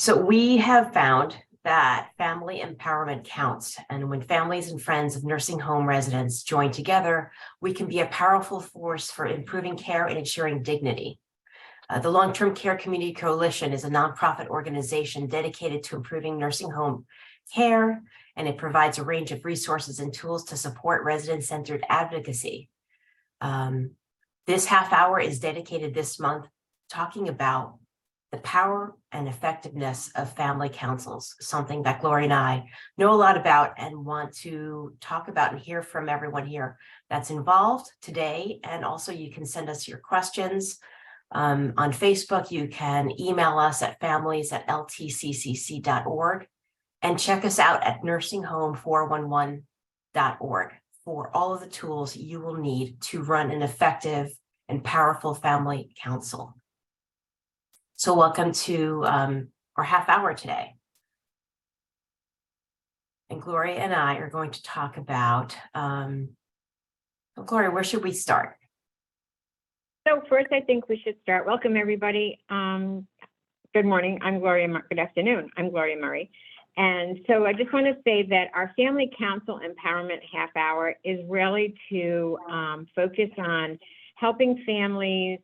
So we have found that family empowerment counts. And when families and friends of nursing home residents join together, we can be a powerful force for improving care and ensuring dignity. The Long-Term Care Community Coalition is a nonprofit organization dedicated to improving nursing home care, and it provides a range of resources and tools to support resident-centered advocacy. This half hour is dedicated this month talking about the power and effectiveness of family councils, something that Gloria and I know a lot about and want to talk about and hear from everyone here that's involved today. And also you can send us your questions on Facebook. You can email us at families@ltccc.org and check us out at nursinghome411.org for all of the tools you will need to run an effective and powerful family council. So welcome to our half hour today. And Gloria and I are going to talk about, Gloria, where should we start? So first, I think we should start. Welcome, everybody. Good morning. Good afternoon. I'm Gloria Murray. And so I just want to say that our Family Council Empowerment Half Hour is really to focus on helping families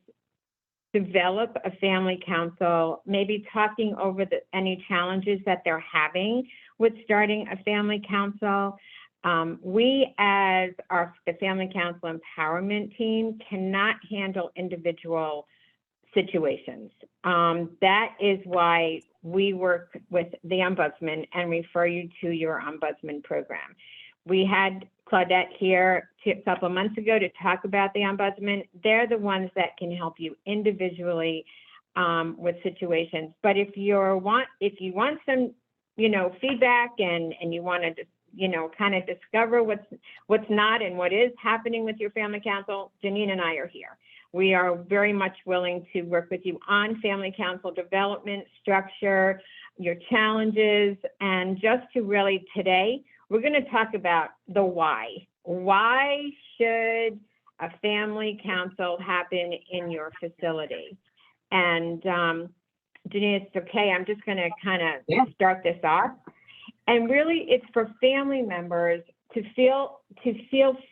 develop a family council, maybe talking over any challenges that they're having with starting a family council. We, as the Family Council Empowerment Team, cannot handle individual situations. That is why we work with the Ombudsman and refer you to your Ombudsman program. We had Claudette here a couple of months ago to talk about the Ombudsman. They're the ones that can help you individually with situations. But if you want some, feedback and you want to just, kind of discover what's not and what is happening with your family council, Jenine and I are here. We are very much willing to work with you on family council development, structure, your challenges, and just to really today, we're going to talk about the why. Why should a family council happen in your facility? And Jenine, it's okay. I'm just going to kind of start this off. And really, it's for family members to feel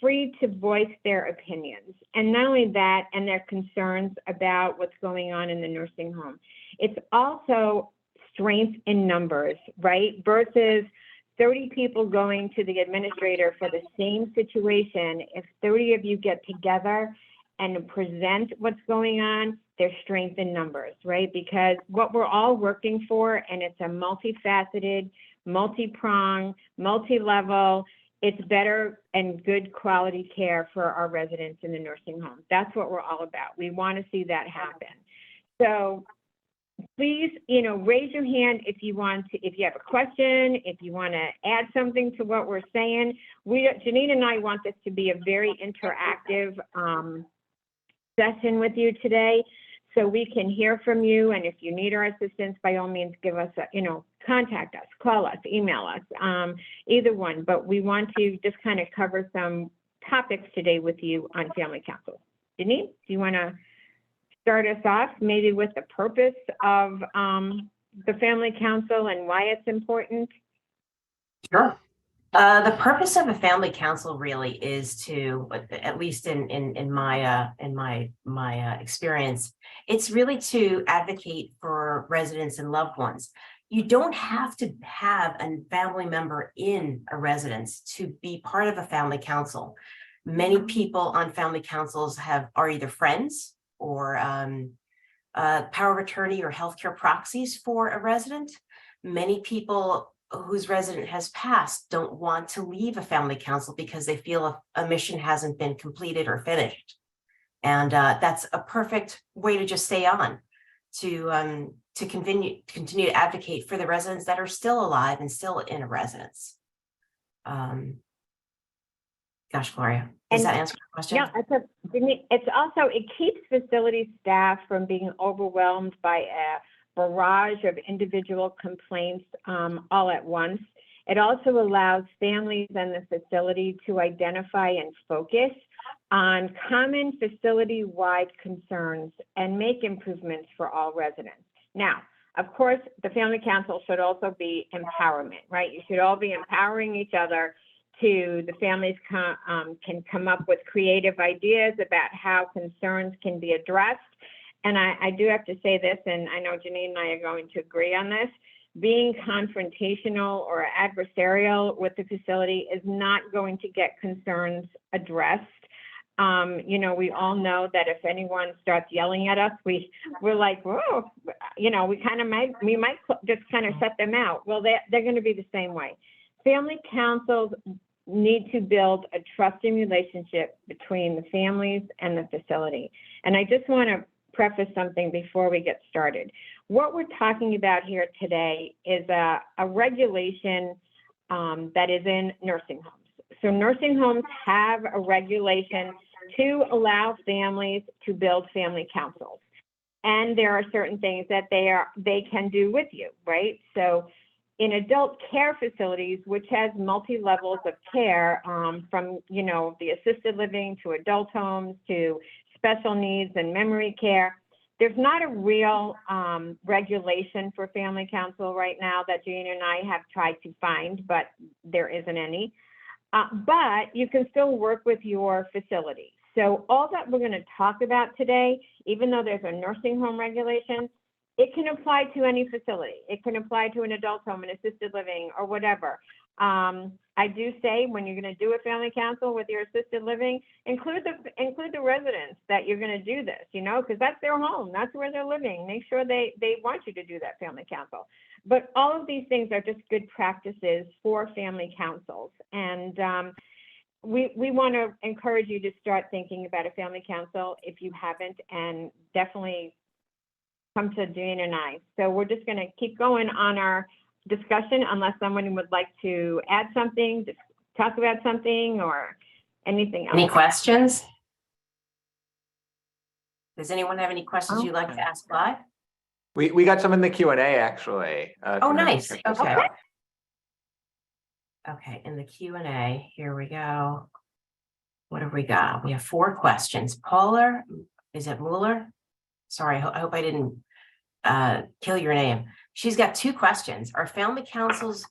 free to voice their opinions. And not only that, and their concerns about what's going on in the nursing home. It's also strength in numbers, right? Versus 30 people going to the administrator for the same situation. If 30 of you get together and present what's going on, there's strength in numbers, right? Because what we're all working for, and it's a multifaceted, multi-pronged, multi-level, it's better and good quality care for our residents in the nursing home. That's what we're all about. We want to see that happen. So please, raise your hand if you have a question, if you want to add something to what we're saying. Jenine and I want this to be a very interactive session with you today, so we can hear from you. And if you need our assistance, by all means, give us contact us, call us, email us, either one. But we want to just kind of cover some topics today with you on family council. Jenine, do you want to start us off maybe with the purpose of the family council and why it's important? Sure. The purpose of a family council really is to, at least in my experience, it's really to advocate for residents and loved ones. You don't have to have a family member in a residence to be part of a family council. Many people on family councils are either friends or power of attorney or healthcare proxies for a resident. Many people whose resident has passed don't want to leave a family council because they feel a mission hasn't been completed or finished. And that's a perfect way to just stay on, to continue to advocate for the residents that are still alive and still in a residence. Gosh, Gloria, does that answer your question? Yeah, it's also, it keeps facility staff from being overwhelmed by a barrage of individual complaints all at once. It also allows families and the facility to identify and focus on common facility-wide concerns and make improvements for all residents. Now, Of course, the family council should also be empowerment, right? You should all be empowering each other to, the families can come up with creative ideas about how concerns can be addressed. And I do have to say this, and I know Jenine and I are going to agree on this, being confrontational or adversarial with the facility is not going to get concerns addressed. You know, we all know that if anyone starts yelling at us, we're like, whoa, you know, we might just kind of shut them out. Well, they're going to be the same way. Family councils need to build a trusting relationship between the families and the facility. And I just want to preface something before we get started. What we're talking about here today is a regulation that is in nursing homes. So nursing homes have a regulation to allow families to build family councils. And there are certain things that they can do with you, right? So in adult care facilities, which has multi-levels of care, from, you know, the assisted living to adult homes to special needs and memory care, there's not a real regulation for family council right now that Jane and I have tried to find, but there isn't any. But you can still work with your facility. So all that we're going to talk about today, even though there's a nursing home regulation, it can apply to any facility. It can apply to an adult home, an assisted living, or whatever. I do say when you're going to do a family council with your assisted living, include the residents that you're going to do this, you know, because that's their home. That's where they're living. Make sure they want you to do that family council. But all of these things are just good practices for family councils. And we want to encourage you to start thinking about a family council if you haven't, and definitely come to Jane and I. So we're just going to keep going on our discussion unless someone would like to add something, just talk about something or anything else. Any questions? Does anyone have any questions you'd like to ask live? We got some in the Q&A actually. Oh, nice. Okay. Okay, in the Q&A, here we go. What have we got? We have 4 questions. Paula, is it Mueller? Sorry, I hope I didn't kill your name. She's got 2 questions. Are family councils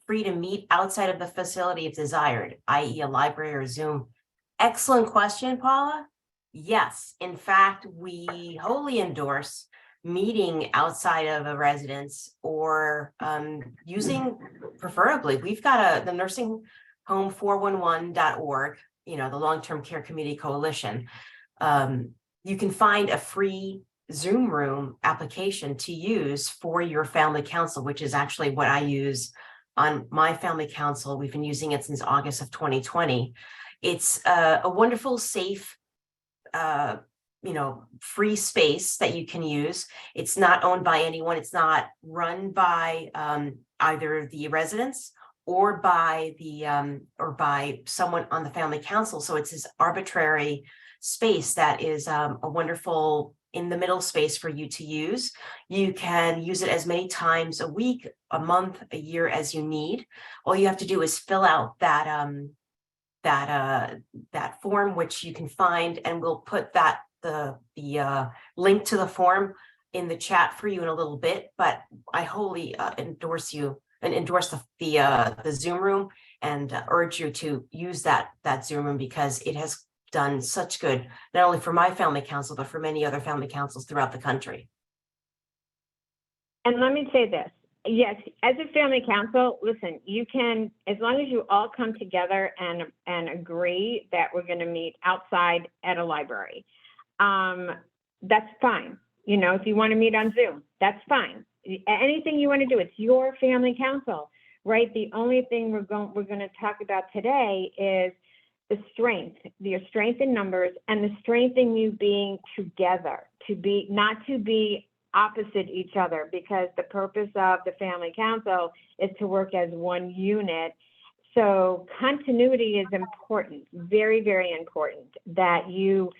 free to meet outside of the facility if desired, i.e. a library or Zoom? Excellent question, Paula. Yes, in fact, we wholly endorse meeting outside of a residence or using, preferably, we've got the nursing home 411.org, you know, the long-term care community coalition. You can find a free Zoom room application to use for your family council, which is actually what I use on my family council. We've been using it since August of 2020. It's a wonderful, safe, you know, free space that you can use. It's not owned by anyone. It's not run by either the residents or by someone on the family council. So it's this arbitrary space that is a wonderful in the middle space for you to use. You can use it as many times a week, a month, a year as you need. All you have to do is fill out that form, which you can find, and we'll put the link to the form in the chat for you in a little bit. But I wholly endorse the Zoom room and urge you to use that Zoom room because it has done such good, not only for my family council, but for many other family councils throughout the country. And let me say this. Yes, as a family council, listen, you can, as long as you all come together and agree that we're going to meet outside at a library, that's fine. You know, if you want to meet on Zoom, that's fine. Anything you want to do, it's your family council, right? The only thing we're going to talk about today is the strength, your strength in numbers, and the strength in you being together, not to be opposite each other, because the purpose of the family council is to work as one unit. So continuity is important, very, very important, that you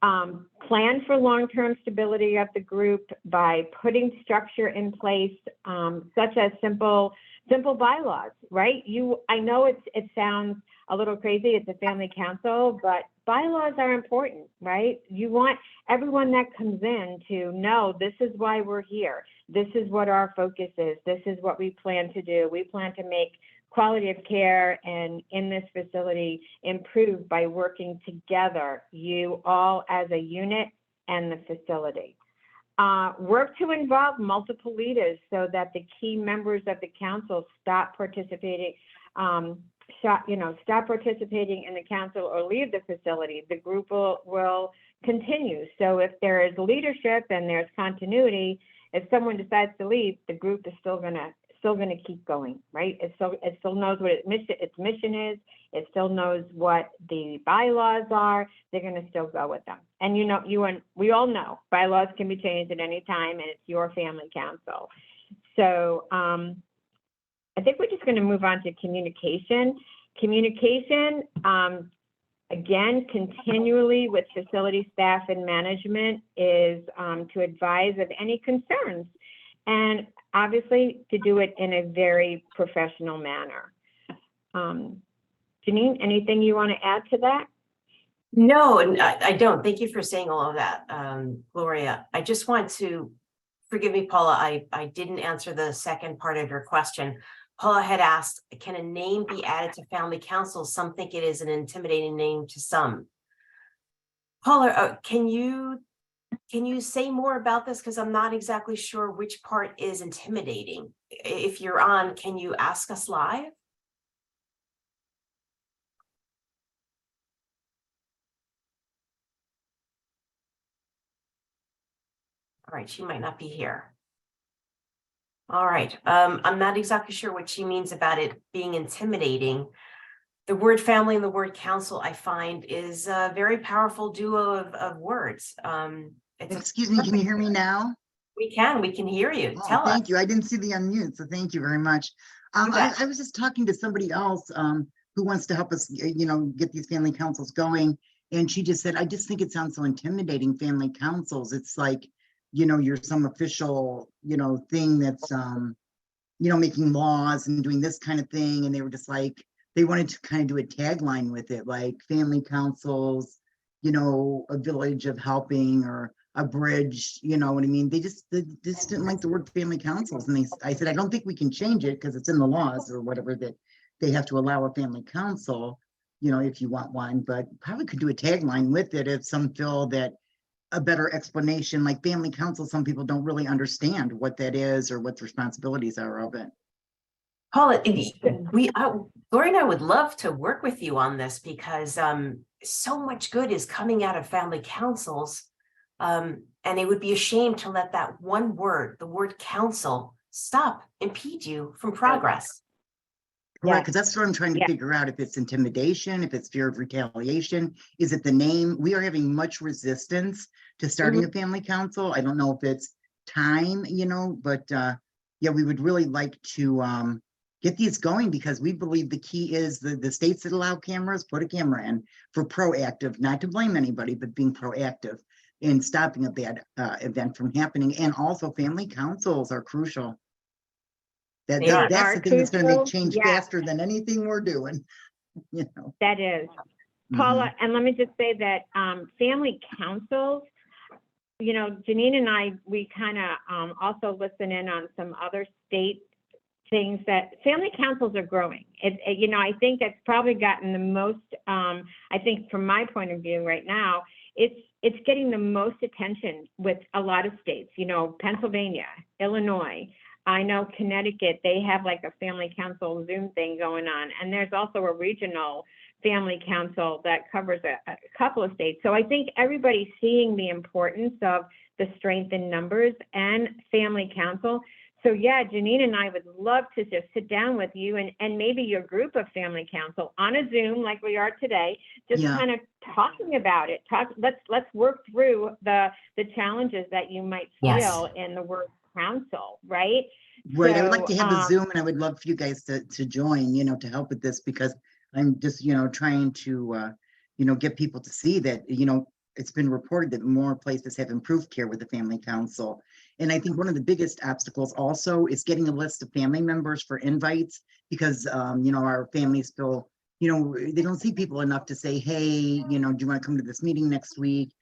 plan for long-term stability of the group by putting structure in place, such as simple bylaws, right? I know it sounds a little crazy, it's a family council, but bylaws are important, right? You want everyone that comes in to know this is why we're here. this is what our focus is. This is what we plan to do. We plan to make quality of care and in this facility improve by working together, you all as a unit and the facility. Work to involve multiple leaders so that the key members of the council stop participating stop participating in the council or leave the facility. The group will continue. So if there is leadership and there's continuity, if someone decides to leave, the group is still gonna keep going, right? It still knows what its mission is. It still knows what the bylaws are. They're gonna still go with them. And we all know bylaws can be changed at any time, and it's your family council. So I think we're just going to move on to communication. Communication, again, continually with facility staff and management is to advise of any concerns, and obviously to do it in a very professional manner. Jenine, anything you want to add to that? No, and I don't. Thank you for saying all of that, Gloria. I just want to, forgive me, Paula, I didn't answer the second part of your question. Paula had asked, can a name be added to family council? Some think it is an intimidating name to some. Paula, can you say more about this? Because I'm not exactly sure which part is intimidating. If you're on, can you ask us live? All right, she might not be here. All right, I'm not exactly sure what she means about it being intimidating. The word family and the word council, I find, is a very powerful duo of words. Excuse me, can you hear me now? We can hear you. Oh, Tell us. thank you. I didn't see the unmute, so thank you very much. I was just talking to somebody else who wants to help us, get these family councils going. And she just said, I just think it sounds so intimidating, family councils. It's like, you're some official, thing that's, making laws and doing this kind of thing. And they were just like, they wanted to kind of do a tagline with it, like family councils, a village of helping or a bridge, you know what I mean? They just didn't like the word family councils. And I said, I don't think we can change it because it's in the laws or whatever that they have to allow a family council, if you want one, but probably could do a tagline with it if some feel that a better explanation, like family council, some people don't really understand what that is or what the responsibilities are of it. Paula, Gloria and I would love to work with you on this because so much good is coming out of family councils. And it would be a shame to let that one word, the word council, impede you from progress. Correct, because that's what I'm trying to figure out, if it's intimidation, if it's fear of retaliation, is it the name? We are having much resistance to starting a family council. I don't know if it's time, but yeah, we would really like to get these going because we believe the key is the states that allow cameras, put a camera in for proactive, not to blame anybody, but being proactive in stopping a bad event from happening. And also family councils are crucial. That's the thing that's going to make change faster than anything we're doing. That is. Paula, and let me just say that family councils, Jenine and I, we kind of also listen in on some other state things that family councils are growing. I think that's probably gotten the most, I think from my point of view right now, it's getting the most attention with a lot of states, Pennsylvania, Illinois. I know Connecticut, they have like a family council Zoom thing going on. And there's also a regional family council that covers a couple of states. So I think everybody's seeing the importance of the strength in numbers and family council. So yeah, Jenine and I would love to just sit down with you and maybe your group of family council on a Zoom like we are today, just kind of talking about it. Let's work through the challenges that you might feel in the word council, right? Right. So, I would like to have a Zoom, and I would love for you guys to join, to help with this, because I'm just, trying to, get people to see that, it's been reported that more places have improved care with the family council. And I think one of the biggest obstacles also is getting a list of family members for invites, because, our families feel, they don't see people enough to say, hey, do you want to come to this meeting next week?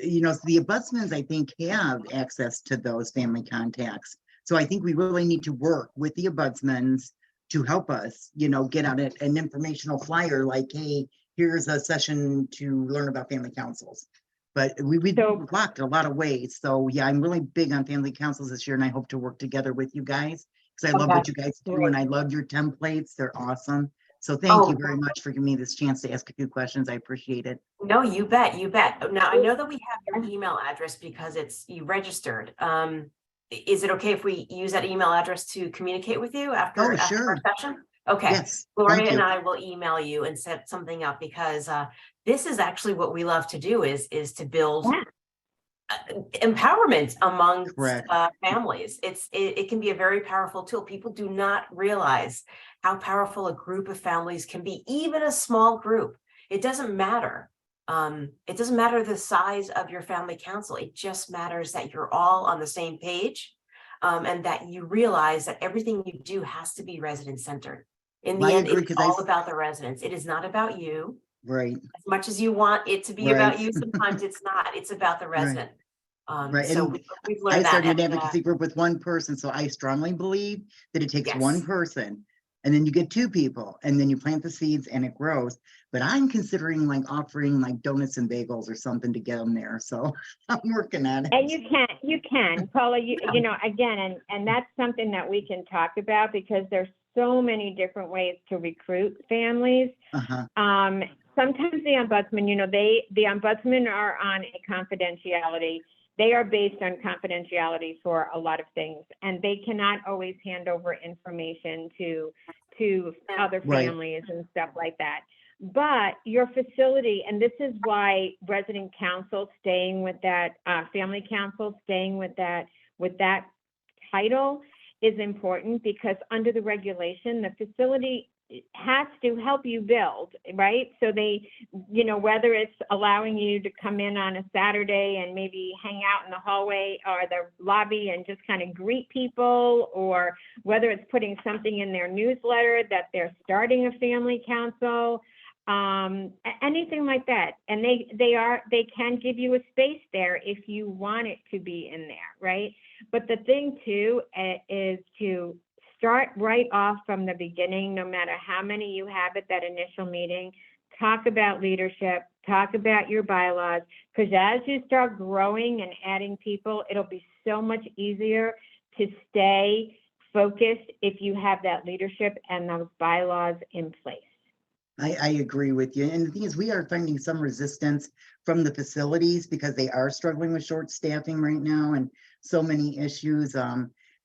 you know, the ombudsmans, I think, have access to those family contacts. So I think we really need to work with the ombudsmans to help us, you know, get out an informational flyer like, hey, here's a session to learn about family councils. But we've blocked a lot of ways. So yeah, I'm really big on family councils this year, and I hope to work together with you guys because I love what you guys do, and I love your templates. They're awesome. So thank you very much for giving me this chance to ask a few questions. I appreciate it. No, you bet, you bet. Now, I know that we have your email address because you registered. Is it okay if we use that email address to communicate with you after our session? Okay. Yes. Gloria and I will email you and set something up because this is actually what we love to do is to build empowerment among families. It can be a very powerful tool. People do not realize how powerful a group of families can be, even a small group. It doesn't matter. It doesn't matter the size of your family council. It just matters that you're all on the same page, and that you realize that everything you do has to be resident centered. In the end, it's all about the residents. It is not about you. Right. As much as you want it to be about you, sometimes it's not. It's about the resident. So we've learned that. I started an advocacy group with one person, so I strongly believe that it takes one person, and then you get two people, and then you plant the seeds and it grows. But I'm considering like offering like donuts and bagels or something to get them there. So I'm working on it. And you can, Paula, you know, again, and that's something that we can talk about because there's so many different ways to recruit families. Sometimes the ombudsman, you know, the ombudsman are on a confidentiality. They are based on confidentiality for a lot of things, and they cannot always hand over information to other families and stuff like that. But your facility, and this is why resident council staying with that, family council staying with that title is important, because under the regulation, the facility has to help you build, right? So they, you know, whether it's allowing you to come in on a Saturday and maybe hang out in the hallway or the lobby and just kind of greet people, or whether it's putting something in their newsletter that they're starting a family council, anything like that. And they can give you a space there if you want it to be in there, right? But the thing too is to start right off from the beginning, no matter how many you have at that initial meeting. Talk about leadership, talk about your bylaws, because as you start growing and adding people, it'll be so much easier to stay focused if you have that leadership and those bylaws in place. I agree with you. And the thing is, we are finding some resistance from the facilities because they are struggling with short staffing right now and so many issues.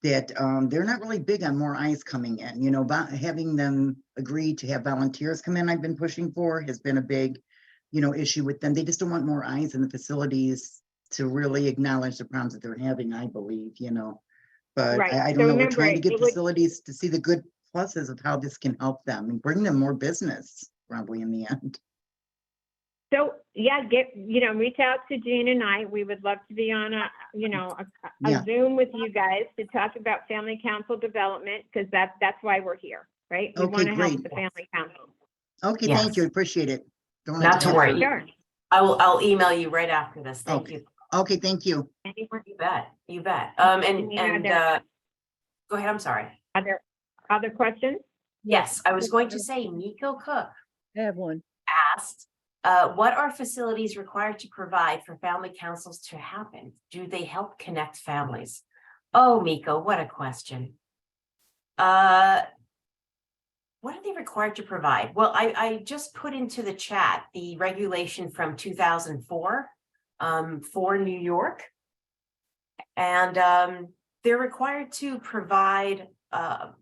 That they're not really big on more eyes coming in, you know, having them agree to have volunteers come in. I've been pushing for has been a big, you know, issue with them. They just don't want more eyes in the facilities to really acknowledge the problems that they're having, I believe, you know, but I don't know. We're trying to get facilities to see the good pluses of how this can help them and bring them more business probably in the end. So yeah, reach out to Jean and I. We would love to be on a Zoom with you guys to talk about family council development, because that's why we're here, right? We want to help the family council. Okay, thank you. I appreciate it. Not to worry. Sure. I'll email you right after this. Thank you. Okay, thank you. You bet. You bet. And go ahead. I'm sorry. Other questions? Yes, I was going to say Nico Cook. I have one. Asked, what are facilities required to provide for family councils to happen? Do they help connect families? Oh, Miko, what a question. What are they required to provide? Well, I just put into the chat the regulation from 2004 for New York. And they're required to provide a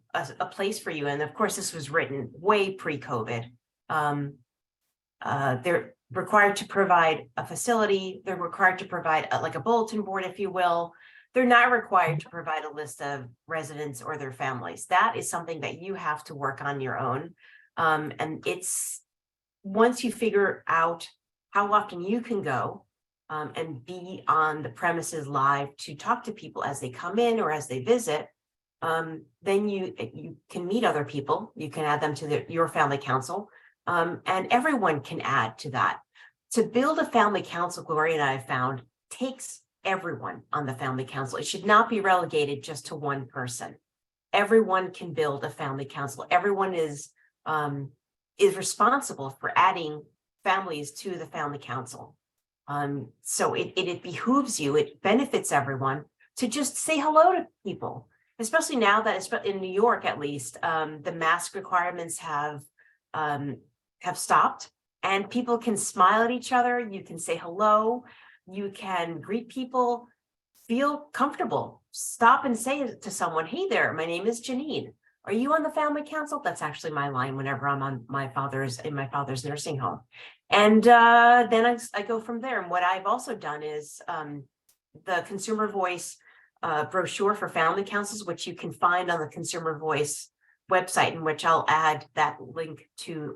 place for you. And of course, this was written way pre-COVID. They're required to provide a facility. They're required to provide like a bulletin board, if you will. They're not required to provide a list of residents or their families. That is something that you have to work on your own. And it's once you figure out how often you can go and be on the premises live to talk to people as they come in or as they visit, then you can meet other people. You can add them to your family council. And everyone can add to that. to build a family council, Gloria and I have found, takes everyone on the family council. It should not be relegated just to one person. Everyone can build a family council. Everyone is responsible for adding families to the family council. So it behooves you, it benefits everyone to just say hello to people, especially now that in New York, at least, the mask requirements have stopped, and people can smile at each other. You can say hello, you can greet people, feel comfortable. Stop and say to someone, "Hey there, my name is Jenine. Are you on the family council?" That's actually my line whenever I'm in my father's nursing home. And then I go from there. And what I've also done is the Consumer Voice brochure for family councils, which you can find on the Consumer Voice website, in which I'll add that link to,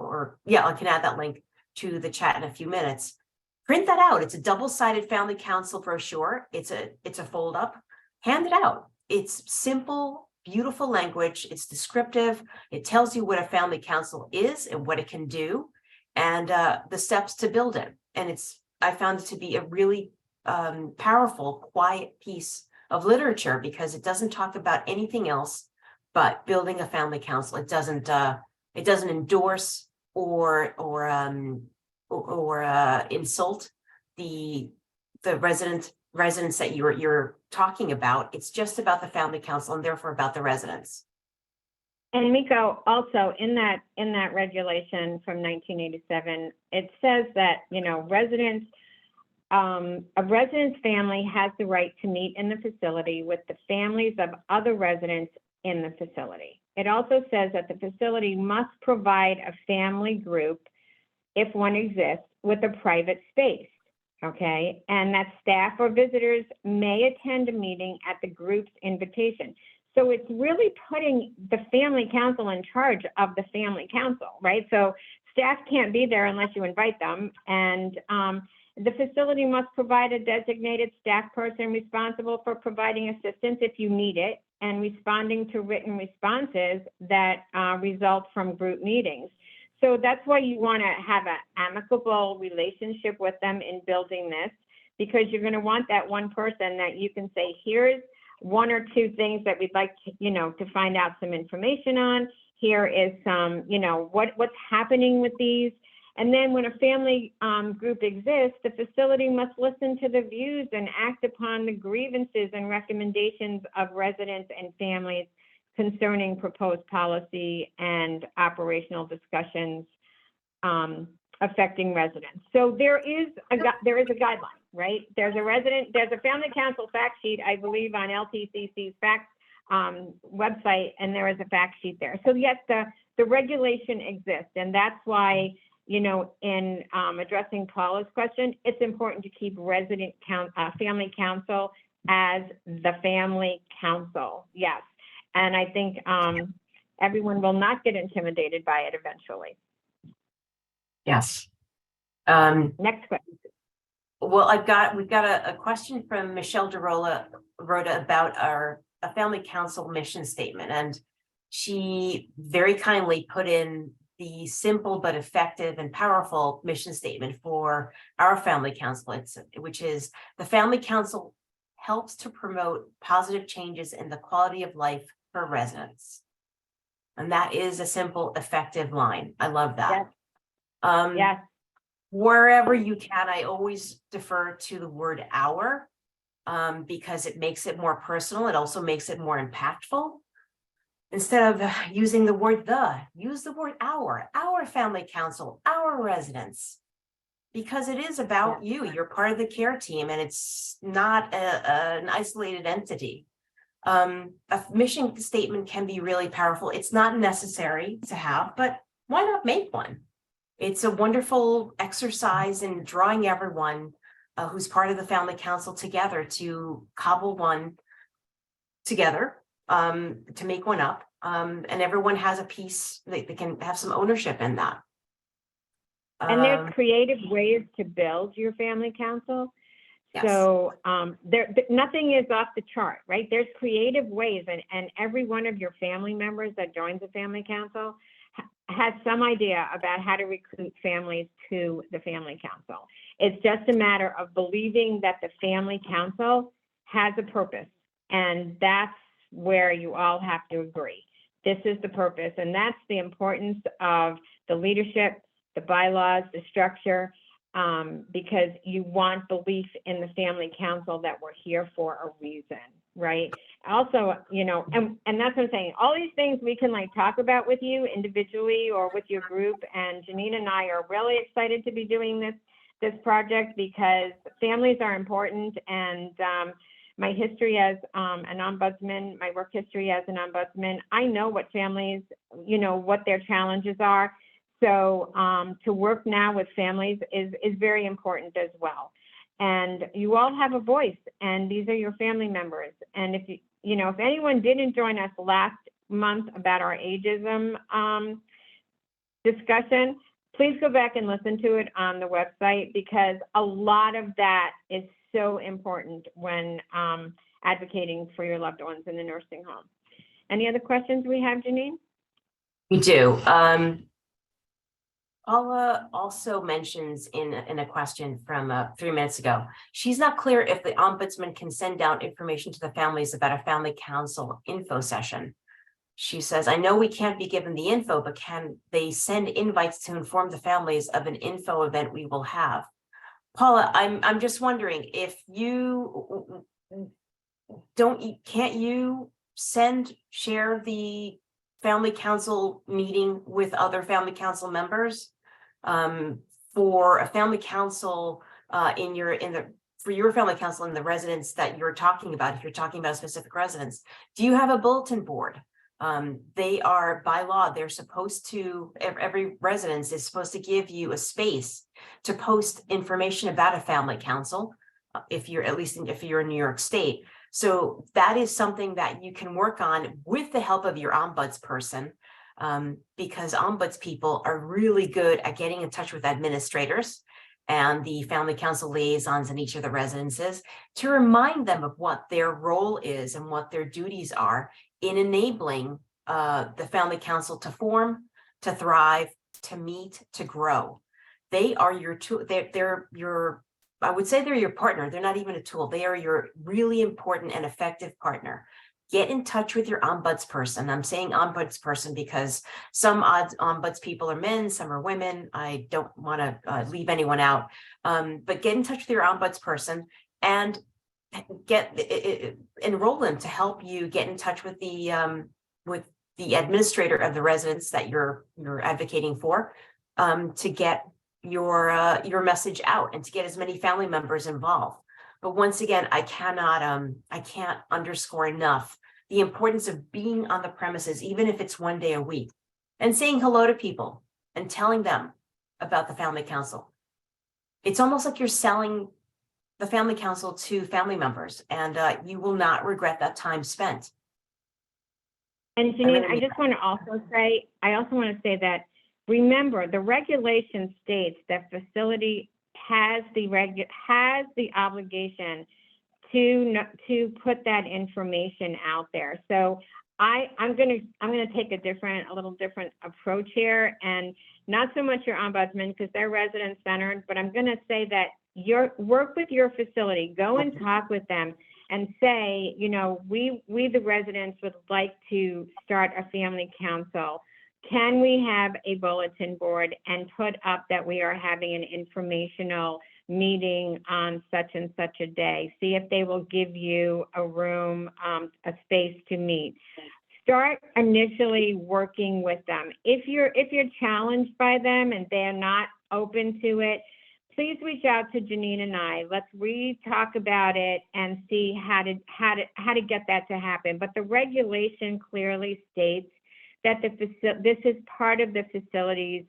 I can add that link to the chat in a few minutes. Print that out. It's a double-sided family council brochure. It's a fold up. Hand it out. It's simple, beautiful language. It's descriptive. It tells you what a family council is and what it can do, and the steps to build it. And I found it to be a really powerful, quiet piece of literature, because it doesn't talk about anything else but building a family council. It doesn't endorse or insult the residents that you're talking about. It's just about the family council, and therefore about the residents. And Miko, also in that regulation from 1987, it says that, a resident's family has the right to meet in the facility with the families of other residents in the facility. It also says that the facility must provide a family group, if one exists, with a private space, okay? And that staff or visitors may attend a meeting at the group's invitation. So it's really putting the family council in charge of the family council, right? So staff can't be there unless you invite them. And the facility must provide a designated staff person responsible for providing assistance if you need it, and responding to written responses that result from group meetings. So that's why you want to have an amicable relationship with them in building this, because you're going to want that one person that you can say, here's one or two things that we'd like to, to find out some information on. Here is some, what's happening with these. And then when a family group exists, the facility must listen to the views and act upon the grievances and recommendations of residents and families concerning proposed policy and operational discussions affecting residents. So there is a guideline, right? There's a family council fact sheet, I believe, on LTCC's fact website, and there is a fact sheet there. So yes, the regulation exists, and that's why, in addressing Paula's question, it's important to keep family council as the family council. Yes. And I think everyone will not get intimidated by it eventually. Yes. Next question. Well, we've got a question from Michelle Rhoda about a family council mission statement, and she very kindly put in the simple but effective and powerful mission statement for our family council, which is: the family council helps to promote positive changes in the quality of life for residents. And that is a simple, effective line. I love that. Yes. Yes. Wherever you can, I always defer to the word our, because it makes it more personal. It also makes it more impactful. Instead of using the word use the word our family council, our residents, because it is about you. You're part of the care team, and it's not an isolated entity. A mission statement can be really powerful. It's not necessary to have, but why not make one? It's a wonderful exercise in drawing everyone who's part of the family council together to cobble one together, to make one up. And everyone has a piece, they can have some ownership in that. And there's creative ways to build your family council. Yes. So nothing is off the chart, right? There's creative ways, and every one of your family members that joins the family council has some idea about how to recruit families to the family council. It's just a matter of believing that the family council has a purpose, and that's where you all have to agree. This is the purpose, and that's the importance of the leadership, the bylaws, the structure, because you want belief in the family council that we're here for a reason, right? Also, you know, and that's what I'm saying. All these things we can like talk about with you individually or with your group, and Jenine and I are really excited to be doing this project because families are important, and my history as an ombudsman, my work history as an ombudsman, I know what families, you know, what their challenges are. So to work now with families is very important as well. And you all have a voice, and these are your family members. And if you know, if anyone didn't join us last month about our ageism discussion, please go back and listen to it on the website, because a lot of that is so important when advocating for your loved ones in the nursing home. Any other questions we have, Jenine? We do. Paula also mentions in a question from 3 minutes ago, she's not clear if the ombudsman can send out information to the families about a family council info session. She says, I know we can't be given the info, but can they send invites to inform the families of an info event we will have? Paula, I'm just wondering if you can't you share the family council meeting with other family council members for a family council for your family council in the residence that you're talking about. If you're talking about specific residents, do you have a bulletin board? They are by law, they're supposed to, every residence is supposed to give you a space to post information about a family council, if you're if you're in New York State. So that is something that you can work on with the help of your ombudsperson, because ombuds people are really good at getting in touch with administrators and the family council liaisons in each of the residences to remind them of what their role is and what their duties are in enabling the family council to form, to thrive, to meet, to grow. They are your tool. They're your, I would say they're your partner. They're not even a tool. They are your really important and effective partner. Get in touch with your ombudsperson. I'm saying ombudsperson because some ombuds people are men, some are women. I don't want to leave anyone out, but get in touch with your ombudsperson and enroll them to help you get in touch with the administrator of the residence that you're advocating for, to get your message out and to get as many family members involved. But once again, I can't underscore enough the importance of being on the premises, even if it's 1 day a week, and saying hello to people and telling them about the family council. It's almost like you're selling the family council to family members, and you will not regret that time spent. And Jenine, I just want to also say, that remember, the regulation states that facility has the obligation to put that information out there. So I'm gonna take a little different approach here, and not so much your ombudsman because they're resident centered, but I'm gonna say that work with your facility, go and talk with them and say, you know, we the residents would like to start a family council. Can we have a bulletin board and put up that we are having an informational meeting on such and such a day? See if they will give you a room, a space to meet. Start initially working with them. If you're challenged by them and they're not open to it, please reach out to Jenine and I. Let's talk about it and see how to get that to happen. But the regulation clearly states that this is part of the facilities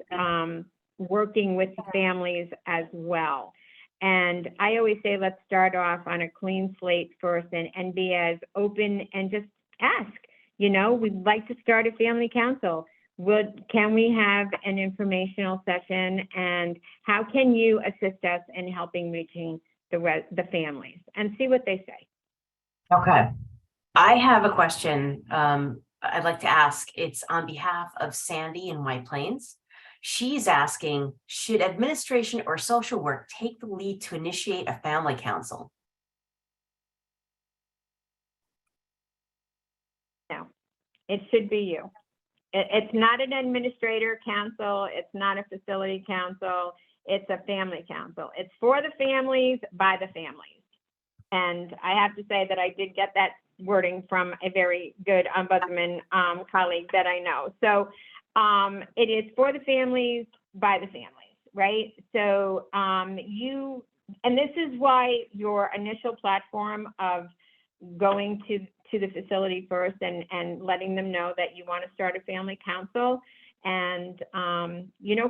working with families as well. And I always say, let's start off on a clean slate first and be as open and just ask, you know, we'd like to start a family council. Can we have an informational session, and how can you assist us in helping reaching the families, and see what they say. Okay. I have a question. I'd like to ask, it's on behalf of Sandy in White Plains. She's asking, should administration or social work take the lead to initiate a family council? No, it should be you. It's not an administrator council. It's not a facility council. It's a family council. It's for the families, by the families. And I have to say that I did get that wording from a very good ombudsman colleague that I know. So it is for the families, by the families, right? So and this is why your initial platform of going to the facility first and letting them know that you want to start a family council, and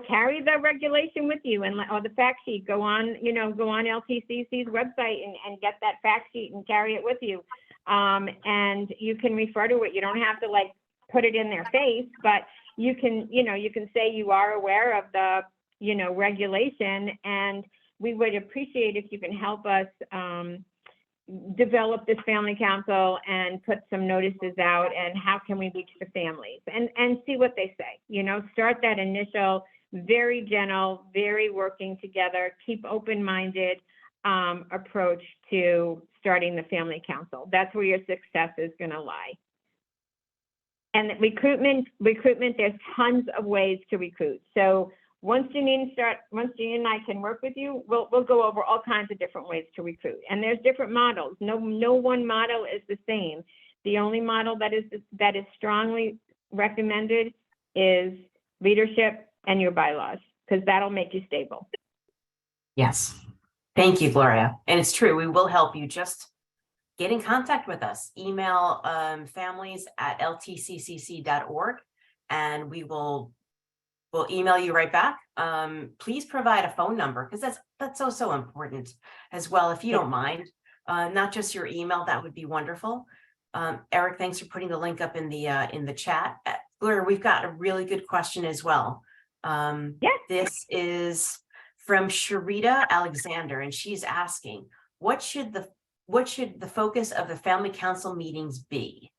carry the regulation with you, or the fact sheet. Go on LTCC's website and get that fact sheet and carry it with you, and you can refer to it. You don't have to put it in their face, but you can say you are aware of the regulation, and we would appreciate if you can help us develop this family council and put some notices out, and how can we reach the families, and see what they say. Start that initial, very gentle, very working together, keep open-minded approach to starting the family council. That's where your success is going to lie. And recruitment, there's tons of ways to recruit. So once Jenine and I can work with you, we'll go over all kinds of different ways to recruit. And there's different models. No one model is the same. The only model that is strongly recommended is leadership and your bylaws, because that'll make you stable. Yes. Thank you, Gloria. And it's true, we will help you. Just get in contact with us. Email families@ltccc.org, and we'll email you right back. Please provide a phone number, because that's so important as well, if you don't mind. Not just your email, that would be wonderful. Eric, thanks for putting the link up in the chat. Gloria, we've got a really good question as well. Yes. This is from Sharita Alexander, and she's asking, what should the focus of the family council meetings be?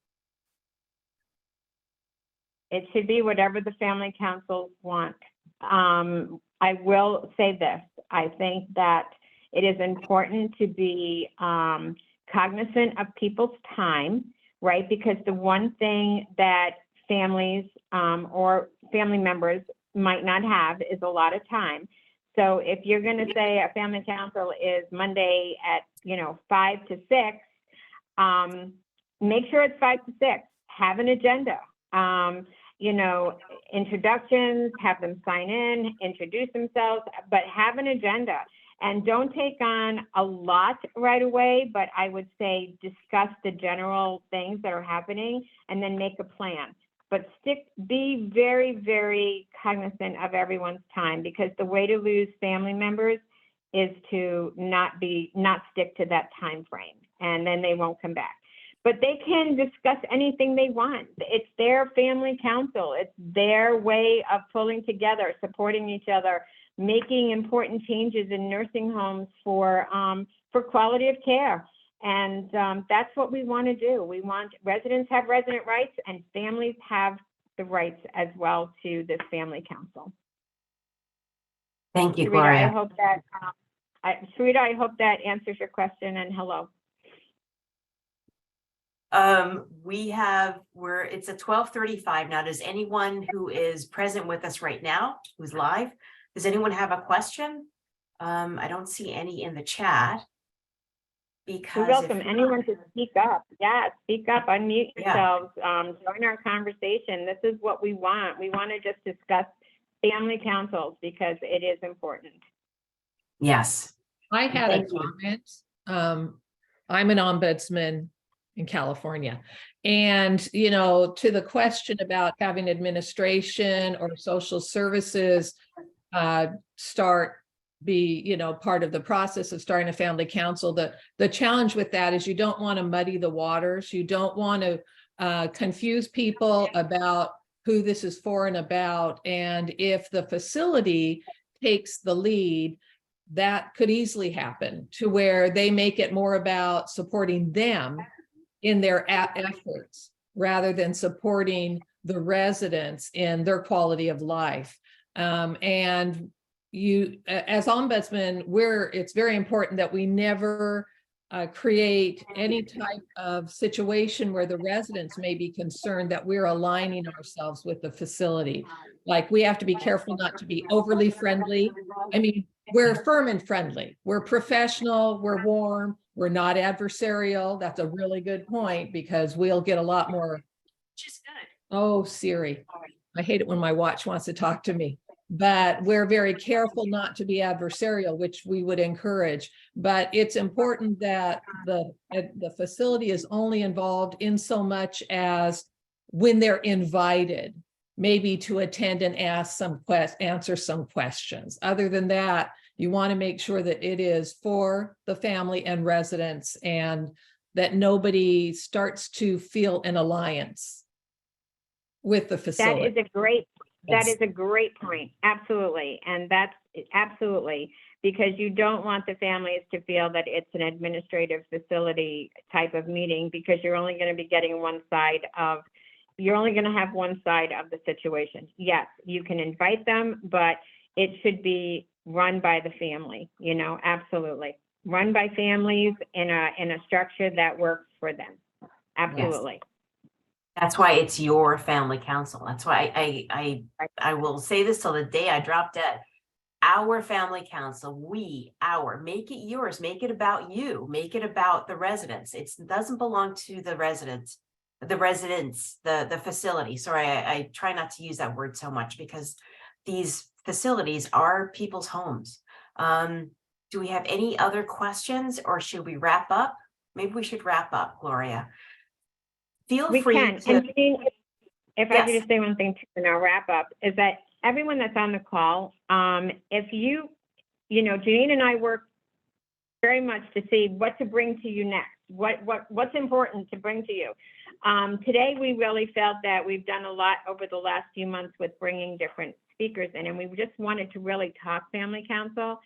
It should be whatever the family councils want. I will say this, I think that it is important to be cognizant of people's time, right? Because the one thing that families or family members might not have is a lot of time. So if you're going to say a family council is Monday at 5 to 6, make sure it's 5 to 6. Have an agenda. Introductions, have them sign in, introduce themselves, but have an agenda. And don't take on a lot right away, but I would say discuss the general things that are happening and then make a plan. But be very, very cognizant of everyone's time, because the way to lose family members is to not stick to that time frame, and then they won't come back. But they can discuss anything they want. It's their family council. It's their way of pulling together, supporting each other, making important changes in nursing homes for quality of care. And that's what we want to do. We want residents have resident rights, and families have the rights as well to this family council. Thank you, Sharita, Gloria. I hope that answers your question, and hello. It's at 12:35 now. Does anyone who is present with us right now, who's live, does anyone have a question? I don't see any in the chat. Because we welcome anyone to speak up. Yeah, speak up, unmute yourselves, join our conversation. This is what we want. We want to just discuss family councils because it is important. Yes. I had a comment. I'm an ombudsman in California. And, to the question about having administration or social services be part of the process of starting a family council, the challenge with that is you don't want to muddy the waters. You don't want to confuse people about who this is for and about. And if the facility takes the lead, that could easily happen to where they make it more about supporting them in their efforts rather than supporting the residents in their quality of life. And you, as ombudsman, it's very important that we never create any type of situation where the residents may be concerned that we're aligning ourselves with the facility. Like, we have to be careful not to be overly friendly. I mean, we're firm and friendly. We're professional, we're warm, we're not adversarial. That's a really good point, because we'll get a lot more. Just good. Oh, Siri. I hate it when my watch wants to talk to me. But we're very careful not to be adversarial, which we would encourage. But it's important that the facility is only involved in so much as when they're invited, maybe to attend and answer some questions. Other than that, you want to make sure that it is for the family and residents, and that nobody starts to feel an alliance with the facility. That is a great point. Absolutely. And that's absolutely, because you don't want the families to feel that it's an administrative facility type of meeting, because you're only going to be getting you're only going to have one side of the situation. Yes, you can invite them, but it should be run by the family, absolutely. Run by families in a structure that works for them. Absolutely. Yes. That's why it's your family council. That's why I will say this till the day I drop dead. Our family council, make it yours, make it about you, make it about the residents. It doesn't belong to the residents, the facility. Sorry, I try not to use that word so much, because these facilities are people's homes. Do we have any other questions, or should we wrap up? Maybe we should wrap up, Gloria. Feel free to. And Jenine, if I could Yes. just say one thing too, and I'll wrap up, is that everyone that's on the call, if Jenine and I work very much to see what to bring to you next, what's important to bring to you. Today, we really felt that we've done a lot over the last few months with bringing different speakers in, and we just wanted to really talk family council.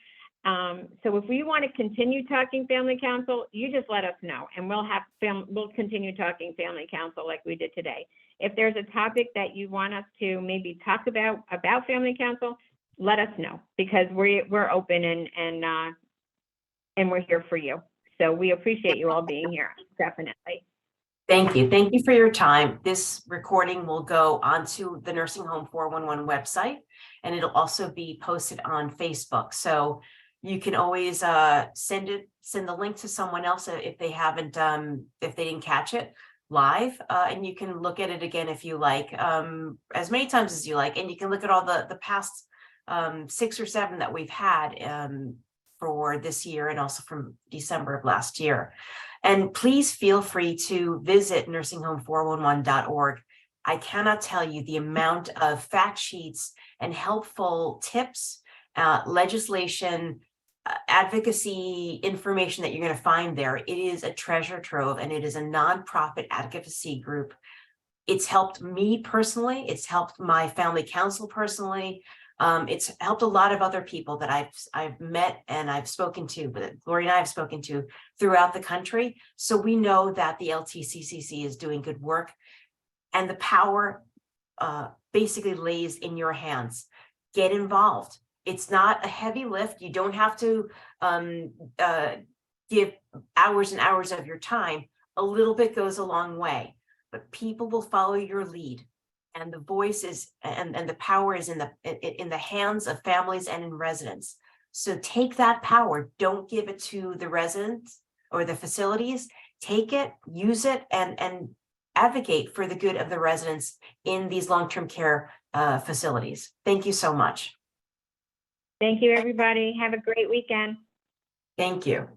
So if we want to continue talking family council, you just let us know, and we'll continue talking family council like we did today. If there's a topic that you want us to maybe talk about family council, let us know, because we're open and we're here for you. So we appreciate you all being here, definitely. Thank you. Thank you for your time. This recording will go onto the Nursing Home 411 website, and it'll also be posted on Facebook. So you can always send the link to someone else if they didn't catch it live, and you can look at it again if you like, as many times as you like, and you can look at all the past 6 or 7 that we've had for this year, and also from December of last year. And please feel free to visit nursinghome411.org. I cannot tell you the amount of fact sheets and helpful tips, legislation, advocacy information that you're going to find there. It is a treasure trove, and it is a nonprofit advocacy group. It's helped me personally. It's helped my family council personally. It's helped a lot of other people that I've met and I've spoken to, but Gloria and I have spoken to throughout the country. So we know that the LTCCC is doing good work, and the power basically lays in your hands. Get involved. It's not a heavy lift. You don't have to give hours and hours of your time. A little bit goes a long way, but people will follow your lead. And the voice is, and the power is in the hands of families and in residents. So take that power. Don't give it to the residents or the facilities. Take it, use it, and advocate for the good of the residents in these long-term care facilities. Thank you so much. Thank you, everybody. Have a great weekend. Thank you.